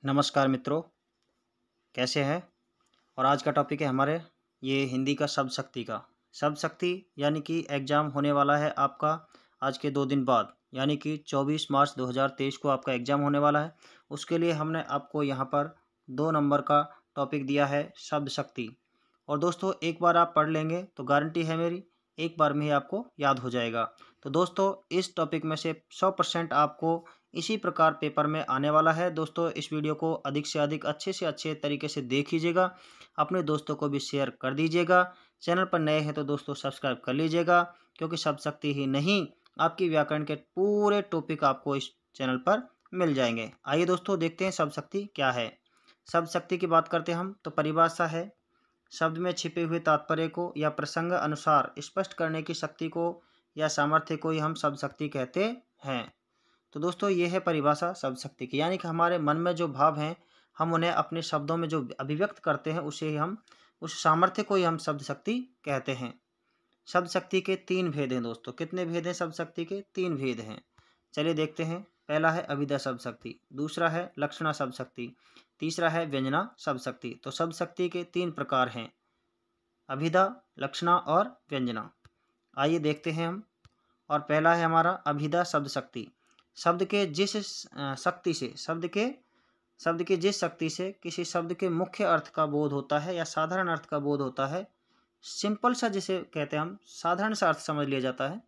नमस्कार मित्रों, कैसे हैं। और आज का टॉपिक है हमारे ये हिंदी का शब्द शक्ति का। शब्द शक्ति यानी कि एग्ज़ाम होने वाला है आपका आज के 2 दिन बाद, यानी कि 24 मार्च 2023 को आपका एग्ज़ाम होने वाला है। उसके लिए हमने आपको यहाँ पर 2 नंबर का टॉपिक दिया है, शब्द शक्ति। और दोस्तों एक बार आप पढ़ लेंगे तो गारंटी है मेरी, एक बार में ही आपको याद हो जाएगा। तो दोस्तों इस टॉपिक में से 100% आपको इसी प्रकार पेपर में आने वाला है। दोस्तों इस वीडियो को अधिक से अधिक अच्छे से अच्छे तरीके से देख लीजिएगा, अपने दोस्तों को भी शेयर कर दीजिएगा। चैनल पर नए हैं तो दोस्तों सब्सक्राइब कर लीजिएगा, क्योंकि शब्द शक्ति ही नहीं आपकी व्याकरण के पूरे टॉपिक आपको इस चैनल पर मिल जाएंगे। आइए दोस्तों देखते हैं शब्द शक्ति क्या है। शब्द शक्ति की बात करते हैं हम तो परिभाषा है, शब्द में छिपे हुए तात्पर्य को या प्रसंग अनुसार स्पष्ट करने की शक्ति को या सामर्थ्य को ही हम शब्द शक्ति कहते हैं। तो दोस्तों ये है परिभाषा शब्द शक्ति की, यानी कि हमारे मन में जो भाव हैं हम उन्हें अपने शब्दों में जो अभिव्यक्त करते हैं उसे ही हम उस सामर्थ्य को ही हम शब्द शक्ति कहते हैं। शब्द शक्ति के 3 भेद हैं दोस्तों। कितने भेद हैं शब्द शक्ति के? 3 भेद हैं। चलिए देखते हैं। पहला है अभिधा शब्द शक्ति, दूसरा है लक्षणा शब्द शक्ति, तीसरा है व्यंजना शब्द शक्ति। तो शब्द शक्ति के 3 प्रकार हैं, अभिधा, लक्षणा और व्यंजना। आइए देखते हैं हम। और पहला है हमारा अभिधा शब्द शक्ति। शब्द के जिस शक्ति से शब्द की जिस शक्ति से किसी शब्द के मुख्य अर्थ का बोध होता है या साधारण अर्थ का बोध होता है, सिंपल सा जिसे कहते हैं हम साधारण सा अर्थ समझ लिया जाता है,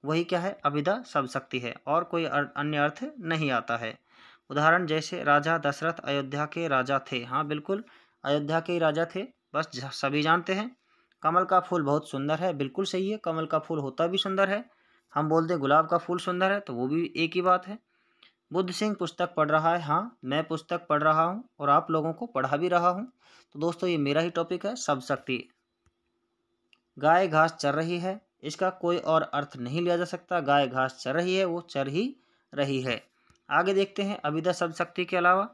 वही क्या है? अभिधा शब्द शक्ति है, और कोई अन्य अर्थ नहीं आता है। उदाहरण जैसे राजा दशरथ अयोध्या के राजा थे। हाँ बिल्कुल, अयोध्या के ही राजा थे, बस सभी जानते हैं। कमल का फूल बहुत सुंदर है, बिल्कुल सही है, कमल का फूल होता भी सुंदर है। हम बोलते हैं गुलाब का फूल सुंदर है, तो वो भी एक ही बात है। बुद्ध सिंह पुस्तक पढ़ रहा है। हाँ मैं पुस्तक पढ़ रहा हूँ और आप लोगों को पढ़ा भी रहा हूँ। तो दोस्तों ये मेरा ही टॉपिक है शब्द शक्ति। गाय घास चर रही है, इसका कोई और अर्थ नहीं लिया जा सकता। गाय घास चर रही है, वो चर ही रही है। आगे देखते हैं अभिधा शब्द शक्ति के अलावा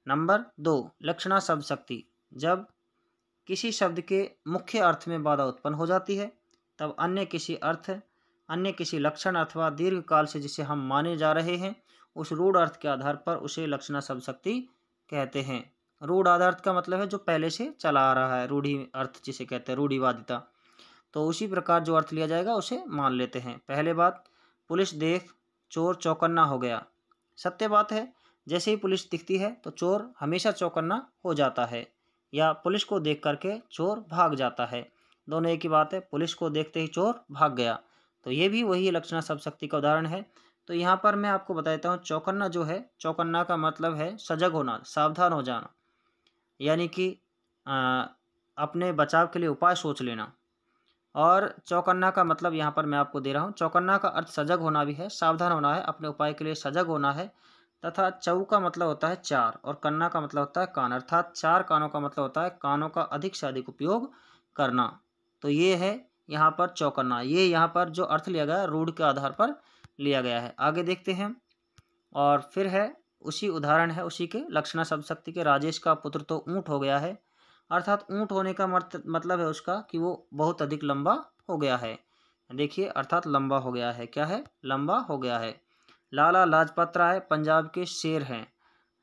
नंबर 2 लक्षणा शब्द शक्ति। जब किसी शब्द के मुख्य अर्थ में बाधा उत्पन्न हो जाती है, तब अन्य किसी लक्षण अथवा दीर्घकाल से जिसे हम माने जा रहे हैं उस रूढ़ अर्थ के आधार पर उसे लक्षणा शब्द शक्ति कहते हैं। रूढ़ अर्थ का मतलब है जो पहले से चला आ रहा है, रूढ़ी अर्थ जिसे कहते हैं, रूढ़िवादिता। तो उसी प्रकार जो अर्थ लिया जाएगा उसे मान लेते हैं। पहले बात, पुलिस देख चोर चौकन्ना हो गया। सत्य बात है, जैसे ही पुलिस दिखती है तो चोर हमेशा चौकन्ना हो जाता है, या पुलिस को देख करके चोर भाग जाता है। दोनों एक ही बात है, पुलिस को देखते ही चोर भाग गया। तो ये भी वही लक्षणा शब्द शक्ति का उदाहरण है। तो यहाँ पर मैं आपको बता देता हूँ, चौकन्ना जो है, चौकन्ना का मतलब है सजग होना, सावधान हो जाना, यानी कि अपने बचाव के लिए उपाय सोच लेना। और चौकन्ना का मतलब यहाँ पर मैं आपको दे रहा हूँ, चौकन्ना का अर्थ सजग होना भी है, सावधान होना है, अपने उपाय के लिए सजग होना है। तथा चौ का मतलब होता है 4 और कन्ना का मतलब होता है कान, अर्थात 4 कानों का मतलब होता है कानों का अधिक से अधिक उपयोग करना। तो ये है यहाँ पर चौकन्ना। ये यहाँ पर जो अर्थ लिया गया रूढ़ के आधार पर लिया गया है। आगे देखते हैं। और फिर है उसी उदाहरण है उसी के लक्षणा शब्द शक्ति के, राजेश का पुत्र तो ऊँट हो गया है। अर्थात ऊँट होने का मतलब है उसका कि वो बहुत अधिक लंबा हो गया है। देखिए अर्थात लंबा हो गया है, क्या है? लंबा हो गया है। लाला लाजपत राय पंजाब के शेर हैं,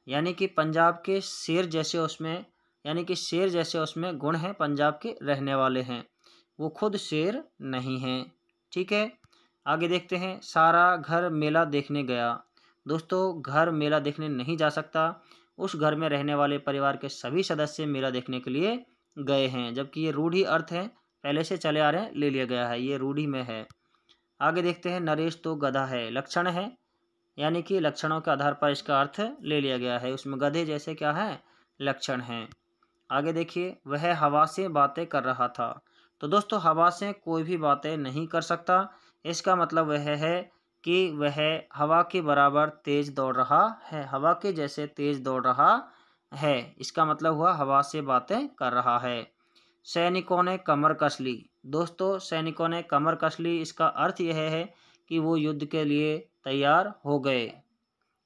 यानी कि पंजाब के शेर जैसे उसमें, यानी कि शेर जैसे उसमें गुण हैं, पंजाब के रहने वाले हैं, वो खुद शेर नहीं हैं। ठीक है, आगे देखते हैं। सारा घर मेला देखने गया। दोस्तों घर मेला देखने नहीं जा सकता, उस घर में रहने वाले परिवार के सभी सदस्य मेला देखने के लिए गए हैं, जबकि ये रूढ़ी अर्थ है, पहले से चले आ रहे हैं, ले लिया गया है, ये रूढ़ी में है। आगे देखते हैं। नरेश तो गधा है, लक्षण है, यानी कि लक्षणों के आधार पर इसका अर्थ ले लिया गया है, उसमें गधे जैसे क्या है? लक्षण हैं। आगे देखिए। वह हवा से बातें कर रहा था। तो दोस्तों हवा से कोई भी बातें नहीं कर सकता, इसका मतलब वह है कि वह हवा के बराबर तेज दौड़ रहा है, हवा के जैसे तेज दौड़ रहा है, इसका मतलब हुआ हवा से बातें कर रहा है। सैनिकों ने कमर कस ली। दोस्तों सैनिकों ने कमर कस ली, इसका अर्थ यह है कि वो युद्ध के लिए तैयार हो गए।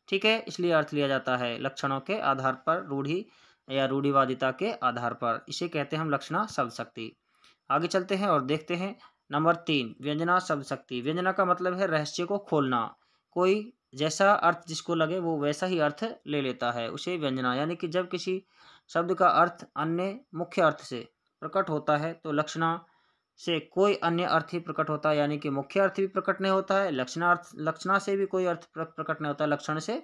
ठीक है, इसलिए अर्थ लिया जाता है लक्षणों के आधार पर, रूढ़ी या रूढ़िवादिता के आधार पर, इसे कहते हैं हम लक्षणा शब्द शक्ति। आगे चलते हैं और देखते हैं। नंबर 3 व्यंजना शब्द शक्ति। व्यंजना का मतलब है रहस्य को खोलना, कोई जैसा अर्थ जिसको लगे वो वैसा ही अर्थ ले लेता है, उसे व्यंजना। यानी कि जब किसी शब्द का अर्थ अन्य मुख्य अर्थ से प्रकट होता है तो लक्षणा से कोई अन्य अर्थ ही प्रकट होता है, यानी कि मुख्य अर्थ भी प्रकट नहीं होता है, लक्षणा से भी कोई अर्थ प्रकट नहीं होता है लक्षण से,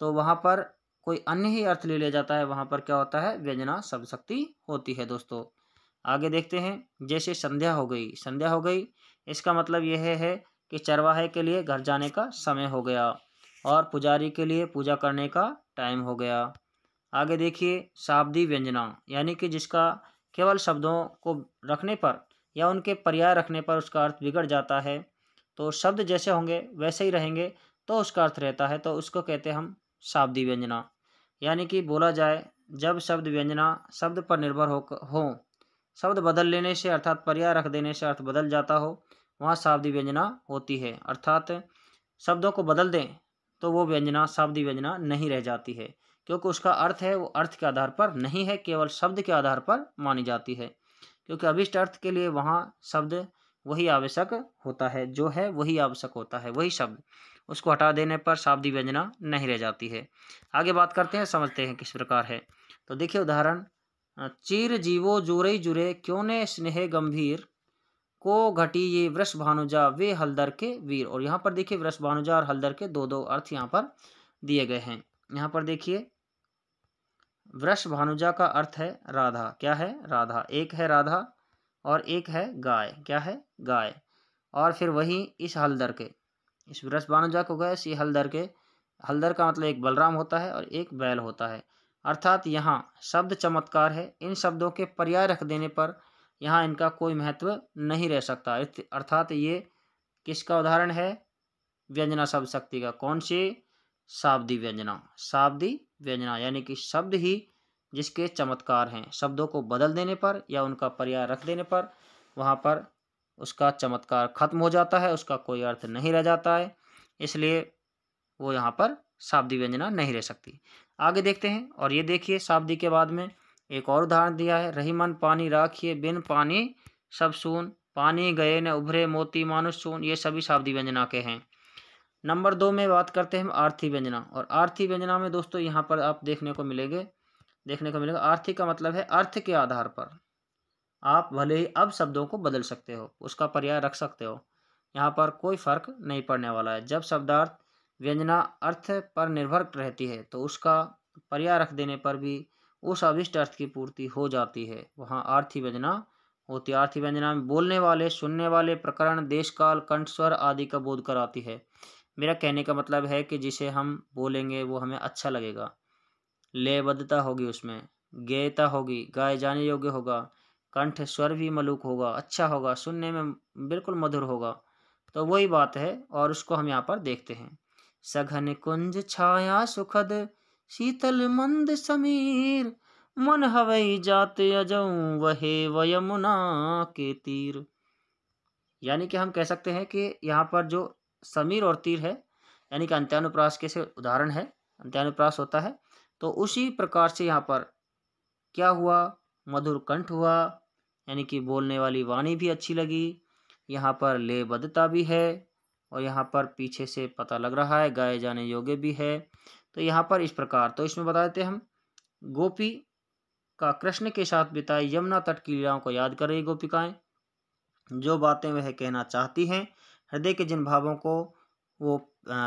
तो वहाँ पर कोई अन्य ही अर्थ ले लिया जाता है, वहाँ पर क्या होता है, व्यंजना शब्द शक्ति होती है दोस्तों। आगे देखते हैं, जैसे संध्या हो गई। संध्या हो गई इसका मतलब यह है कि चरवाहे के लिए घर जाने का समय हो गया और पुजारी के लिए पूजा करने का टाइम हो गया। आगे देखिए, शाब्दी व्यंजना, यानी कि जिसका केवल शब्दों को रखने पर या उनके पर्याय रखने पर उसका अर्थ बिगड़ जाता है, तो शब्द जैसे होंगे वैसे ही रहेंगे तो उसका अर्थ रहता है, तो उसको कहते हैं हम शाब्दी व्यंजना। यानी कि बोला जाए, जब शब्द व्यंजना शब्द पर निर्भर हो शब्द बदल लेने से अर्थात पर्याय रख देने से अर्थ बदल जाता हो, वहाँ शाब्दी व्यंजना होती है। अर्थात शब्दों को बदल दें तो वो व्यंजना शाब्दी व्यंजना नहीं रह जाती है, क्योंकि उसका अर्थ है वो अर्थ के आधार पर नहीं है, केवल शब्द के आधार पर मानी जाती है। क्योंकि अभिष्ट अर्थ के लिए वहाँ शब्द वही आवश्यक होता है, जो है वही आवश्यक होता है, वही शब्द, उसको हटा देने पर शाब्दी व्यंजना नहीं रह जाती है। आगे बात करते हैं, समझते हैं किस प्रकार है। तो देखिए उदाहरण, चीर जीवो जुरई जुरे क्यों ने स्नेह गंभीर को घटी ये वृष भानुजा वे हलदर के वीर। और यहाँ पर देखिए वृष भानुजा और हलदर के दो दो अर्थ यहाँ पर दिए गए हैं। यहाँ पर देखिए वृष भानुजा का अर्थ है राधा, क्या है, राधा, एक है राधा और एक है गाय, क्या है, गाय। और फिर वही इस हलदर के, इस वृष भानुजा को गए, इस हलदर के, हलदर का मतलब एक बलराम होता है और एक बैल होता है। अर्थात यहाँ शब्द चमत्कार है, इन शब्दों के पर्याय रख देने पर यहाँ इनका कोई महत्व नहीं रह सकता। अर्थात ये किसका उदाहरण है, व्यंजना शब्द शक्ति का। कौन सी, शाब्दी व्यंजना। शाब्दी व्यंजना यानी कि शब्द ही जिसके चमत्कार हैं, शब्दों को बदल देने पर या उनका पर्याय रख देने पर वहाँ पर उसका चमत्कार खत्म हो जाता है, उसका कोई अर्थ नहीं रह जाता है, इसलिए वो यहाँ पर शाब्दी व्यंजना नहीं रह सकती। आगे देखते हैं, और ये देखिए शाब्दी के बाद में एक और उदाहरण दिया है, रही मन पानी राखिए बिन पानी सब सून, पानी गए न उभरे मोती मानुष सून। ये सभी शाब्दी व्यंजना के हैं। नंबर 2 में बात करते हैं हम आर्थी व्यंजना। और आर्थी व्यंजना में दोस्तों यहाँ पर आप देखने को मिलेगा आर्थी का मतलब है अर्थ के आधार पर आप भले ही अब शब्दों को बदल सकते हो, उसका पर्याय रख सकते हो, यहाँ पर कोई फर्क नहीं पड़ने वाला है। जब शब्दार्थ व्यंजना अर्थ पर निर्भर रहती है तो उसका पर्याय रख देने पर भी उस अभिष्ट अर्थ की पूर्ति हो जाती है, वहाँ आर्थी व्यंजना होती है। आर्थी व्यंजना में बोलने वाले, सुनने वाले, प्रकरण, देश काल, कंठ, स्वर आदि का बोध कराती है। मेरा कहने का मतलब है कि जिसे हम बोलेंगे वो हमें अच्छा लगेगा, लयबद्धता होगी, उसमें गेयता होगी, गाए जाने योग्य होगा, कंठ स्वर भी मलुक होगा, अच्छा होगा, सुनने में बिल्कुल मधुर होगा, तो वही बात है। और उसको हम यहाँ पर देखते हैं, सघन कुंज छाया सुखद शीतल मंद समीर, मन हवई जाते अजऊं वहे वयमुना के तीर। यानी कि हम कह सकते हैं कि यहाँ पर जो समीर और तीर है, यानी कि अंत्यानुप्रास के से उदाहरण है, अंत्यानुप्रास होता है, तो उसी प्रकार से यहाँ पर क्या हुआ, मधुर कंठ हुआ, यानी कि बोलने वाली वाणी भी अच्छी लगी, यहाँ पर लयबद्धता भी है, और यहाँ पर पीछे से पता लग रहा है गाए जाने योग्य भी है। तो यहाँ पर इस प्रकार, तो इसमें बता देते हम, गोपी का कृष्ण के साथ बिताई यमुना तट की लीलाओं को याद कर रही गोपिकाएं, जो बातें वह कहना चाहती हैं, हृदय के जिन भावों को वो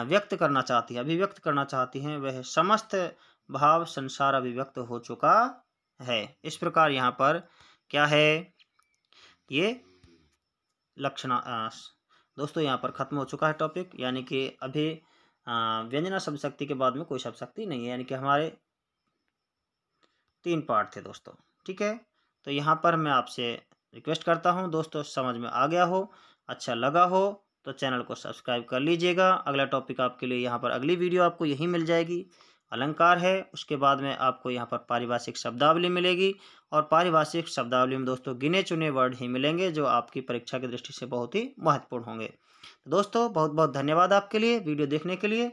व्यक्त करना चाहती है, अभिव्यक्त करना चाहती हैं, वह समस्त भाव संसार अभिव्यक्त हो चुका है। इस प्रकार यहाँ पर क्या है, ये लक्षणा दोस्तों यहाँ पर खत्म हो चुका है टॉपिक। यानी कि अभी व्यंजना शब्द शक्ति के बाद में कोई शब्द शक्ति नहीं है, यानी कि हमारे 3 पार्ट थे दोस्तों, ठीक है। तो यहाँ पर मैं आपसे रिक्वेस्ट करता हूँ दोस्तों, समझ में आ गया हो, अच्छा लगा हो तो चैनल को सब्सक्राइब कर लीजिएगा। अगला टॉपिक आपके लिए यहाँ पर अगली वीडियो आपको यही मिल जाएगी, अलंकार है, उसके बाद में आपको यहाँ पर पारिभाषिक शब्दावली मिलेगी, और पारिभाषिक शब्दावली में दोस्तों गिने चुने वर्ड ही मिलेंगे जो आपकी परीक्षा की दृष्टि से बहुत ही महत्वपूर्ण होंगे। तो दोस्तों बहुत बहुत धन्यवाद आपके लिए वीडियो देखने के लिए।